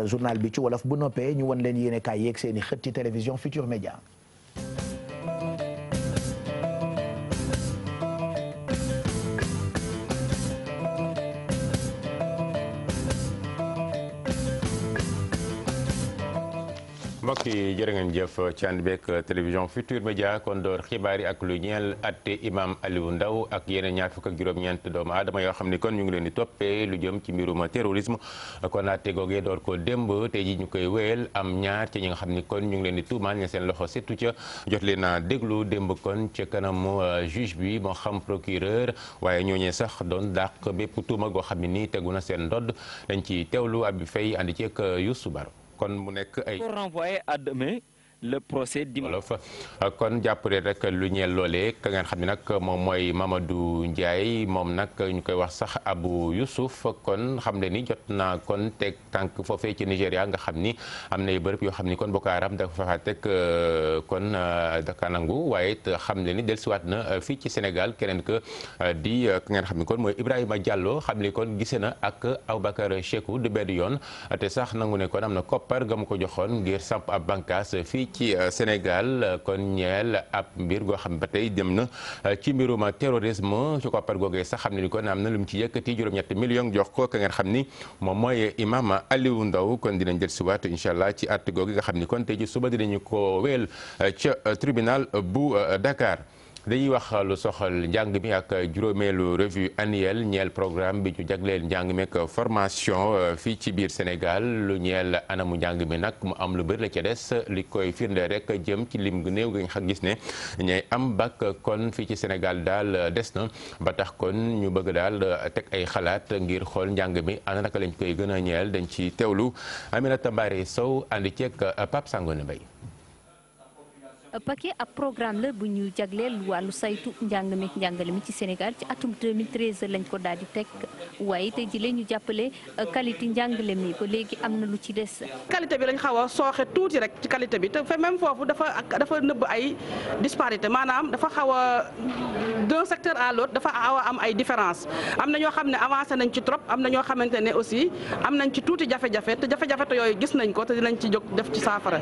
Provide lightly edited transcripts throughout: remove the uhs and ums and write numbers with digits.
journal bi ci wolof bu noppee ñu won leen yéene kaay yeeg seeni xët ci télévision Futur Média. mbokk yi jërë ngeen jëf ci ànd beeg télévision Futur Média kon door xibaar yi ak lu ñeel atte imam Aliou Ndao ak yeneen ñaar fukk ak juróom-ñeent doomu aadama yoo xam ni kon ñu ngi leen di toppee lu jëm ci mbirum terrorisme kon atte googee door ko démb tey ji ñu koy wéyal am ñaar ci ñi nga xam ni kon ñu ngi leen di tuumaal ne seen loxo setu ca jot leen a déglu démb kon ca kanamu juge bi moo xam procureur waaye ñooñee sax doon dàq bépp tuuma goo xam ne nii tegu na seen ndodd dañ ci teewlu Abi Faye andi ceeg Youssou Baro kon mu nekk ay renvoyé à demain le procès wolof kon jàppale rek lu ñeel loolee ka ngeen xam ne nag moom mooy Mamadou Ndiaye moom nag ñu koy wax sax Abou Youssouf kon xam le ni jot naa kon teg tànk foofee ci Nigéria nga xam ni am nay bërëb yoo xam ni kon Boko Haram dafa fa teg kon daka nangu waaye it xam le ni dellusiwaat na fii ci Sénégal keneen que di ka ngeen xam ni kon mooy Ibrahima Diallo xam ni kon gisee na ak Aboubacar Cheikhou du benn yoon te sax nangu ne kon am na koppar ga mu ko joxoon ngir samp ab bànqaas fii ci Sénégal kon ñeel ab mbir goo xam ba tey dem na ci mbirum terrorisme ci koppar googee sax xam ne ni kon am na lu mu ci yëkkati juróom-ñetti millions jox ko ka ngeen xam ni moom mooy imam Aliou Ndao kon dinañ jël siwaat incha allah ci at googi nga xam ni kon tey ji suba dinañu ko wéel ca tribunal bu Dakar. dañuy wax lu soxal njàng mi ak juróomeelu revue annuelle ñeel programme bi ñu jagleel njàng mi ak formation fii ci biir Sénégal lu ñeel anamu njàng mi nag mu am lu bëri la ca des li koy firnde rek jëm ci lim gu néew nga xam gis ne ñay am bac kon fii ci Sénégal daal des na ba tax kon ñu bëgg daal teg ay xalaat ngir xool njàng mi ana naka lañ koy gën a ñeel dañ ci teewlu Aminata Mbaré Sow àndi ceeg Pape Sangone Mbaye. paquet ab programme la bu ñu jagleel wàllu saytu njàng mi njàngale mi ci Sénégal ci atum 2013 lañ ko daal di teg waaye tey jii ñu jàppale qualité njàngale mi ba léegi am na lu ci des. qualité bi lañ xaw a sooxe tuuti rek ci qualité bi te même foofu dafa nëbb ay disparité maanaam dafa xaw a d'un secteur à l'autre dafa xaw a am ay différence am na ñoo xam ne avancé nañ ci trop am na ñoo xamante ne aussi am nañ ci tuuti jafe-jafe te jafe-jafe yooyu gis nañ ko te dinañ ci jóg def ci saafara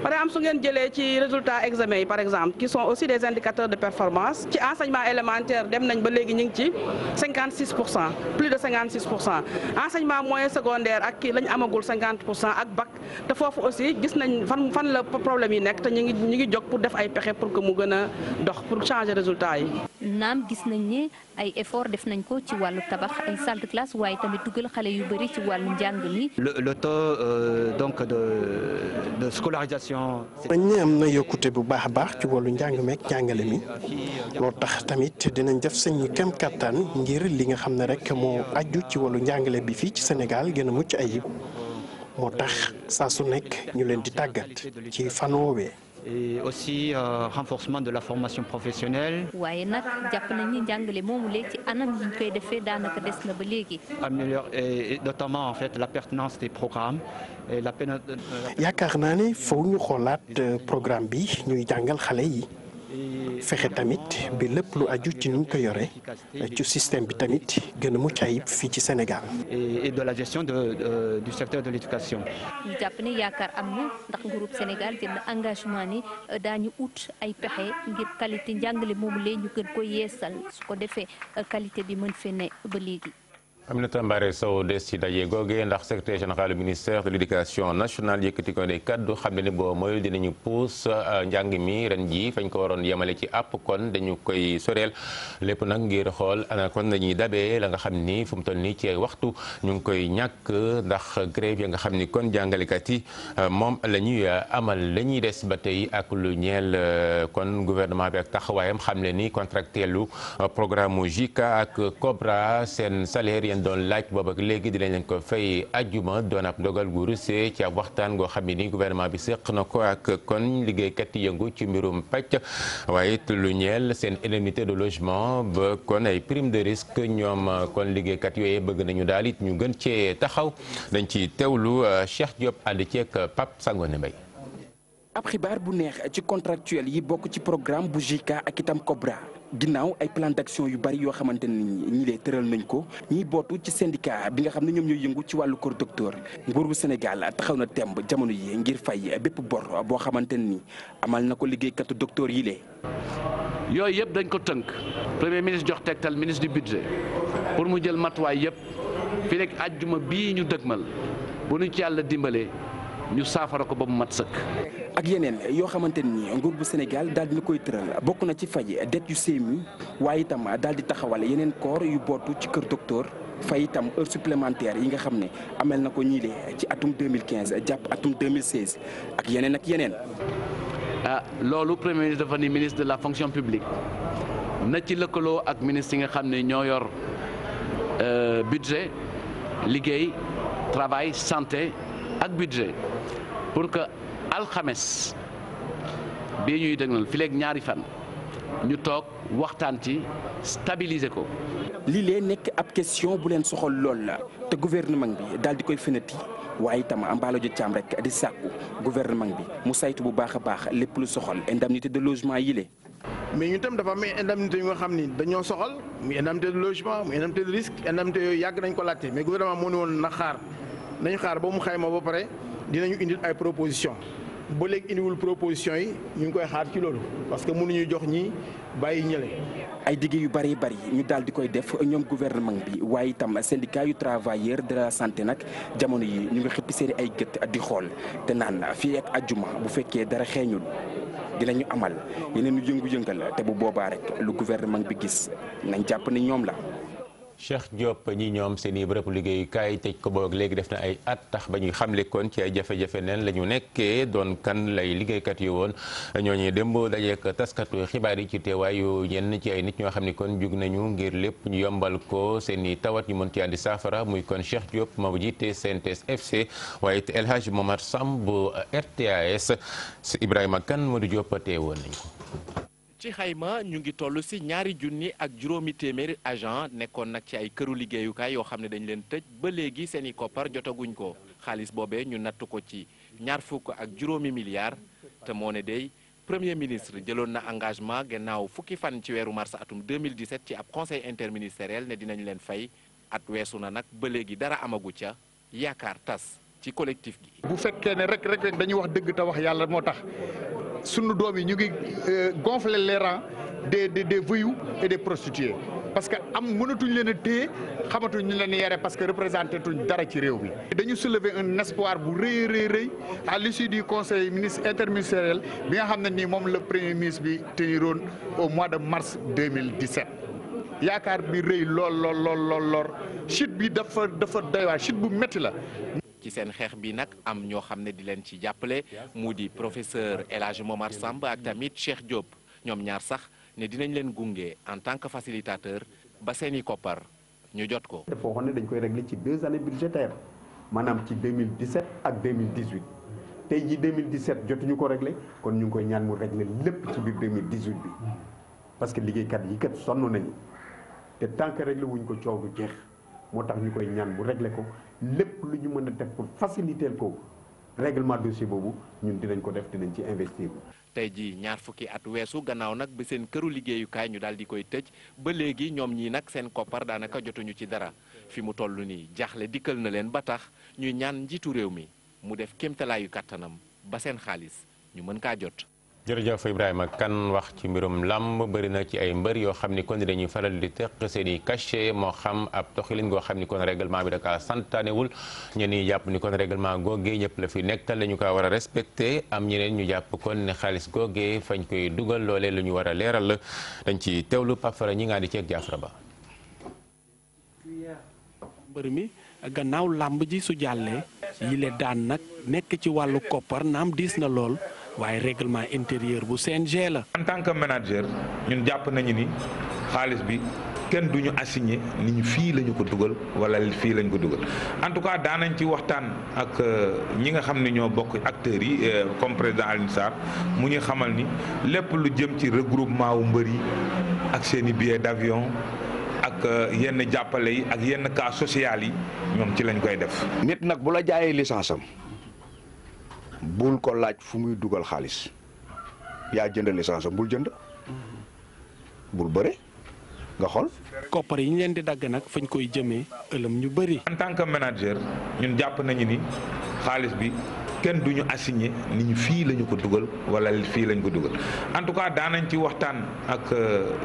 par exemple su ngeen jëlee ci résultat examen yi par exemple qui sont aussi des indicateurs de performance ci enseignement élémentaire dem nañ ba léegi ñu ngi ci 56% plus de 56% enseignement moyen secondaire ak kii lañ amagul 50% ak bac te foofu aussi gis nañ fan la problème yi nekk te ñu ngi jóg pour def ay pexe pour que mu gën a dox pour changer résultat yi. naam gis nañ ne ay effort def nañ ko ci wàllu tabax ay salle de classe waaye tamit dugal xale yu bëri ci wàllu njàng mi. le taux donc de scolarisation. dañ ne am na yokkute bu baax a baax ci wàllu njàng meek njàngale mi loo tax tamit dinañ def sañu kem kattan ngir li nga xam ne rek moo aju ci wàllu njàngale bi fii ci Sénégal gën a mucc ayib moo tax saa su nekk ñu leen di tàggat ci fan woowee. et aussi renforcement de la formation professionnelle. waaye nag jàpp nañ ni njàngale moomu léegi ci anam yi ñu koy defee daanaka des na ba léegi. améliorer et notamment en fait la pertinence des programmes et la yaakaar naa ne foog ñu xoolaat programme bi ñuy jàngal xale yi fexe tamit bi lépp lu aju ci nuñ ko yore ci système bi tamit gën a mucc ayib fii ci Sénégal. et de la gestion du secteur de l'éducation. ñu jàpp ne yaakaar am na ndax nguurub Sénégal jël na engagement ni daañu ut ay pexe ngir qualité njàngale moomu lee ñu gën ko yeesal su ko defee qualité bi mën fee ne ba léegi. Aminata Mbaré Sow des ci daje googe ndax secrétaire général du ministère de l'éducation nationale yëkkati ko ne kaddu xam ne ni boo mooy dinañu puus njàng mi ren ji fañ ko waroon yemale ci àpp kon dañu koy soreel lépp nag ngir xool ana kon dañuy dabee la nga xam ni fu mu toll nii ci ay waxtu ñu ngi koy ñàkk ndax grève ya nga xam ni kon jàngalekat yi moom la ñuy amal la ñuy des ba tey ak lu ñeel kon gouvernement bi ak taxawaayam xam ne ni contractuelu programme JICA ak Cobra seen salaire doon laaj boobu ak léegi dinañ leen ko fay ajjuma doon ab ndogal gu rusee ci ab waxtaan goo xam ne ni gouvernement bi séq na ko ak kon liggéeykat yi yëngu ci mbirum pàcc waaye it lu ñeel seen indemnité de logement ba kon ay prime de risque ñoom kon liggéeykat yooyu bëgg nañu daal it ñu gën cee taxaw dañ ci teewlu Cheikh Diop ànd ceeg Pape Sangone Mbaye. ab xibaar bu neex ci contractuel yi bokk ci programme bu JICA ak itam Cobra ginnaaw ay plan d'action yu bari yoo xamante ne ñi lee tëral nañ ko ñiy bootu ci syndicat bi nga xam ne ñoom ñooy yëngu ci wàllu kër docteur nguur bu Sénégal taxaw na temb jamono yi ngir fay bépp bor boo xamante ni amal na ko liggéeykatu docteur yi lee. yooyu yëpp dañ ko tënk premier ministre jox tegtal ministre du budget pour mu jël matuwaay yëpp fi rek àjjuma bii ñu dëgmal bu ñu ci yàlla dimbalee ñu saafara ko ba mu mat sëkk. ak yeneen yoo xamante ni nguur bu Sénégal daal dina koy tëral bokk na ci fay dette yu CMU waaye itam daal di taxawal yeneen corps yu bootu ci kër docteur fay itam heure supplémentaire yi nga xam ne amel na ko ñiile ci atum 2015 jàpp atum 2016 ak yeneen ak yeneen. loolu premier ministre dafa ni ministre de la fonction publique na ci lëkkaloo ak ministre yi nga xam ne ñoo yor budget liggéey travail santé ak budget pour que alxames bii ñuy dëgnal fi léegi ñaari fan ñu toog waxtaan ci stabiliser ko. lii lee nekk ab question bu leen soxal lool la te gouvernement bi daal di koy fenati waaye itam Mballo Dia Thiam rek di sàkku gouvernement bi mu saytu bu baax a baax lépp lu soxal indemnité de logement yi le mais ñun tam dafa am indemnité yu nga xam ni dañoo soxal muy indemnité de logement muy indemnité de risque indemnité yooyu yàgg nañ ko laajte mais gouvernement moo ne woon nañu xaar ba mu xayma ba pare dinañu indil ay proposition ba léegi indiwul proposition yi ñu ngi koy xaar ci loolu parce que mënuñu jox ñi bàyyi ñële. ay digg yu bari ñu daal di koy def ñoom gouvernement bi waaye itam syndicat yu travailleurs de la santé nag jamono yi ñu ngi xippi seen ay gët di xool te naan fii ak ajjuma bu fekkee dara xeeñul dinañu amal yeneen yëngu-yëngal te bu boobaa rek lu gouvernement bi gis nañ jàpp ni ñoom la. Cheikh Diop ñi ñoom seen i bërëb liggéeyukaay tëj ko boog léegi def na ay at tax ba ñuy xamle kon ci ay jafe-jafe neen la ñu nekkee doon kan lay liggéeykat yi woon ñooñu démb dajeek taskatu xibaar yi ci teewaayu ñenn ci ay nit ñoo xam ne kon jug nañu ngir lépp ñu yombal ko seen i tawat ñu mën ci andi saafara muy kon Cheikh Diop ma bu jiite CNTS FC waaye it El Hadj Momar Samb bu RTAS Ibrahima Kane Modou Diop teewoon nañu ko. ci xayma ñu ngi toll ci 2,200 agent nekkoon nag ci ay këru liggéeyukaay yoo xam ne dañ leen tëj ba léegi seeni koppar jotaguñ ko xaalis boobee ñu natt ko ci 25 milliards te moo ne day premier ministre jëloon na engagement gannaaw fukki fan ci weeru mars atum 2017 ci ab conseil interministériel ne dinañ leen fay at weesu na nag ba léegi dara amagu ca yaakaar tas ci collectif gi. bu fekkee ne rek dañuy wax dëgg te wax yàlla moo tax. sunu doom yi ñu ngi gonfler les rangs des voyous et des prostituées parce que mënatuñ leen a téye xamatuñ ñu leen yere parce que représenté tuñ dara ci réew mi. dañu soulever un espoir bu rëy à l'issue du conseil interministériel bi nga xam ne nii moom le premier ministre bi teniroon au mois de mars 2017 yaakaar bi rëy lool chute bi dafa doy waar chute bu métti la. ci seen xeex bi nag am ñoo xam ne di leen ci jàppale mu di professeur El Hadj Momar Samb ak tamit Cheikh Diop ñoom ñaar sax ne dinañ leen gunge en tant que facilitateur ba seeni koppar ñu jot ko. foo xam ne dañ koy régler ci 2 années budgétaires maanaam ci 2017 ak 2018 tey jii 2017 jotuñu ko régler kon ñu ngi koy ñaan mu régler lépp ci biir 2018 bi parce que liggéeykat yi kat sonn nañu te tant que régler wuñ ko coow du jeex moo tax ñu koy ñaan mu régler ko. lépp lu ñu mën a def pour faciliter ko règlement dossier boobu ñun dinañ ko def dinañ ci investir. tey jii 2 fukki at weesu gannaaw nag ba seen këru liggéeyukaay ñu daal di koy tëj ba léegi ñoom ñii nag seen koppar daanaka jotuñu ci dara fi mu toll nii jaaxle dikkal na leen ba tax ñuy ñaan njiitu réew mi mu def kéemtalaayu kàttanam ba seen xaalis ñu mën kaa jot. jërëjëf Ibrahima Kane wax ci mbirum làmb bëri na ci ay mbër yoo xam ni kon dañuy faral di teq seen i cachet moo xam ab doxalin goo xam ni kon règlement bi da kaa santaanewul ñenn ñi jàpp ni kon règlement googee ñëpp la fi nekkal dañu kaa war a respecté am ñeneen ñu jàpp kon ne xaalis googee fañ koy dugal loolee lu ñu war a leeral la dañ ci teewlu Pafara ñi ngaa di ceeg Jaafara Ba. mbër mi gannaaw làmb ji su jàllee yile daan nag nekk ci wàllu koppar naam diis na lool. waaye règlement intérieur bu CNG la. en tant que manager ñun jàpp nañu ni xaalis bi kenn duñu assigné ni ñu fii la ñu ko dugal wala fii lañ ko dugal en tout cas daanañ ci waxtaan ak ñi nga xam ne ñoo bokk acteurs yi comme président Alioune Sarr mu ñu xamal ni lépp lu jëm ci regroupement wu mbër yi ak seen i billets d'avion ak yenn jàppale yi ak yenn cas social yi ñoom ci lañ koy def. nit nag bu la jaayee licence am. bul ko laaj fu muy dugal xaalis yaa jënd licence am bul jënd bul bëre nga xool. koppar yi ñu leen di dagg nag fañ koy jëmee ëlëm ñu bëri. en tant que manager ñun jàpp nañu ni xaalis bi kenn duñu assigné ni ñu fii la ñu ko dugal wala fii lañ ko dugal en tout cas daanañ ci waxtaan ak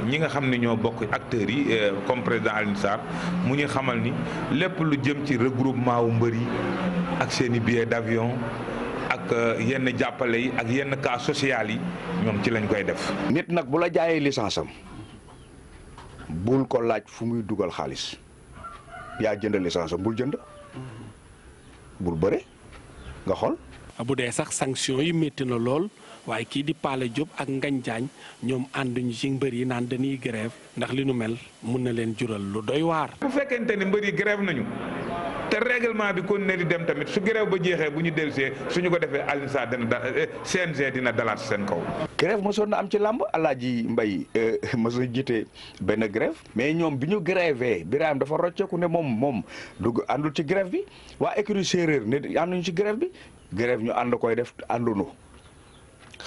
ñi nga xam ne ñoo bokk acteurs yi comme président Alioune Sarr mu ñu xamal ni lépp lu jëm ci regroupement wu mbër yi ak seen i billets d'avion ak yenn jàppale yi ak yenn cas social yi ñoom ci lañ koy def. nit nag bu la jaayee licence am bul ko laaj fu muy dugal xaalis yaa jënd licence am bul jënd bul bëre nga xool. bu dee sax sanction yi métti na lool waaye kii di Pala Diop ak Ngagne Diagne ñoom ànduñu ci mbër yi naan dañuy grève ndax li nu mel mun na leen jural lu doy waar. bu fekkente ni mbër yi grève nañu te règlement bi continué di dem tamit su grève ba jeexee bu ñu dellusee suñu ko defee Alioune Sarr CNG dina dalaat seen kaw. grève mosoon na am ci làmb Alaaji Mbay mosoon jiite benn grève mais ñoom bi ñu grévé Birahim dafa rocceeku ne moom dugg àndul ci grève bi waa écurie Séeréer ne ànduñu ci grève bi grève ñu ànd koy def àndunu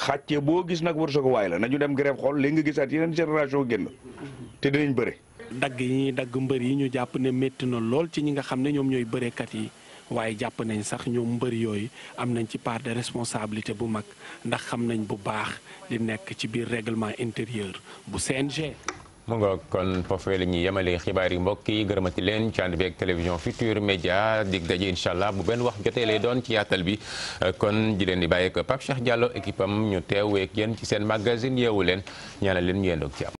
xàccee boo gis nag wërsëgu waay la nañu dem grève xool léegi nga gisaat yeneen génération génn te dinañ bëre. dagg yi ñuy dagg mbër yi ñu jàpp ne métti na lool ci ñi nga xam ne ñoom ñooy bërekat yi waaye jàpp nañ sax ñoom mbër yooyu am nañ ci part de responsabilité bu mag ndax xam nañ bu baax li nekk ci biir règlement intérieur bu CNG. mu nga kon foofee la ñuy yemale xibaar yi mbokk yi gërëmati leen ci ànd bi ak télévision Futurs Médias dig daje incha allah bu benn wax jotee lay doon ci yaatal bi kon di leen di bàyyi ak Pape Cheikh Diallo équipe am ñu teewee ak yéen ci seen magazine Yeewu Leen ñaanal leen ñu yendoog ci am